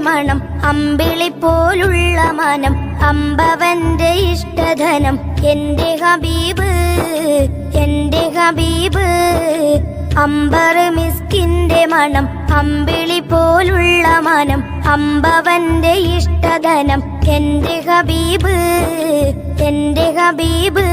മണം അമ്പിളി പോലുള്ള മനം അമ്പവന്റെ ഇഷ്ടധനം എന്റെ ഹബീബ് എന്റെ ഹബീബ് അമ്പർ മിസ്കിന്റെ മണം അമ്പിളി പോലുള്ള മനം അമ്പവന്റെ ഇഷ്ടധനം എന്റെ ഹബീബ് എന്റെ ഹബീബ്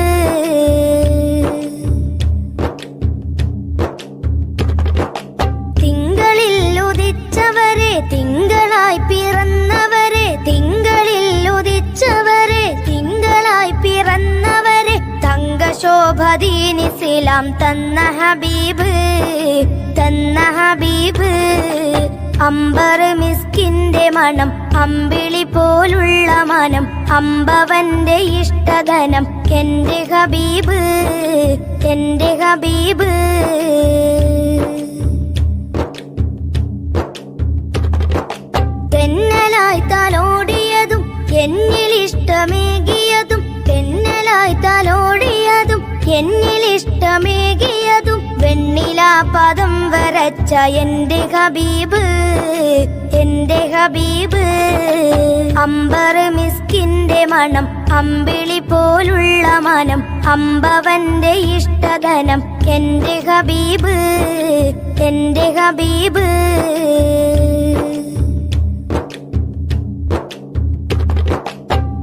തിങ്കളിൽ ഉദിച്ചവരെ തിങ്കളായി പിറന്നവരെ തിങ്കളിൽ ഉദിച്ചവരെ തിങ്കളായി പിറന്നവരെ തങ്കശോഭദീനിസ്ലാം തന്ന ഹബീബ് തന്ന ഹബീബ് അമ്പർ മിസ്കിന്റെ മണം അമ്പിളി പോലുള്ള മനം അമ്പവന്റെ ഇഷ്ടധനം എന്റെ ഹബീബ് എന്റെ ഹബീബ് തെന്നലായി തലോടിയതും എന്നിലിഷ്ടമേകിയതും തെന്നലായി തലോടിയതും എന്നിലിഷ്ടമേകിയതും വെണ്ണിലാ പദം വരച്ച എന്റെ ഹബീബ് എന്റെ ഹബീബ് അമ്പർ മിസ്കിന്റെ മണം അമ്പിളി പോലുള്ള മനം അമ്പവന്റെ ഇഷ്ടധനം എന്റെ ഹബീബ് എന്റെ ഹബീബ്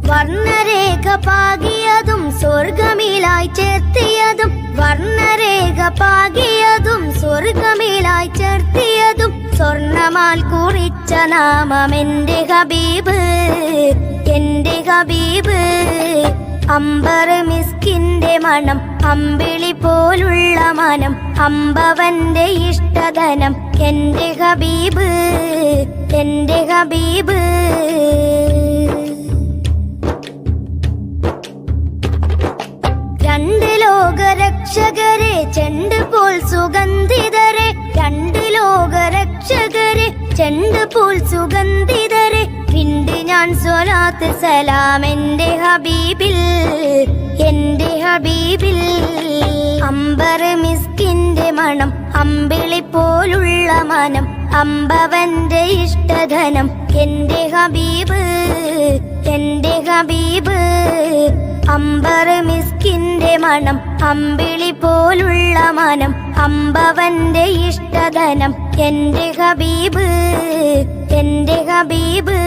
വർണ്ണരേഖ പാകിയതും സ്വർഗമിലായി ചേർത്തിയതും വർണ്ണരേഖ പാകിയതും സ്വർഗമിലായി ചേർത്തിയതും സ്വർണമാൽ കുറിച്ച നാമം എന്റെ ഹബീബ് എന്റെ ഹബീബ് അമ്പർ മിസ്കിന്റെ മണം അമ്പിളി പോലുള്ള മനം അമ്പവന്റെ ഇഷ്ടധനം എന്റെ ഹബീബ് എന്റെ ഹബീബ് രണ്ട് ലോകരക്ഷകരെ ചെണ്ട് പോൽ സുഗന്ധിതരെ രണ്ട് ലോകരക്ഷകരെ ചെണ്ട് പോൽ സുഗന്ധിതരെ വിണ്ട് ഞാൻ സ്വലാത്ത് സലാം എന്റെ ഹബീബിൽ എന്റെ ഹബീബിൽ അമ്പർ മിസ്കിന്റെ മണം അമ്പിളി പോലുള്ള മനം അമ്പവന്റെ ഇഷ്ടധനം എന്റെ ഹബീബ് എന്റെ ഹബീബ് അമ്പർ മിസ്കിന്റെ മണം അമ്പിളി പോലുള്ള മനം അമ്പവന്റെ ഇഷ്ടധനം എന്റെ ഹബീബ് എന്റെ ഹബീബ്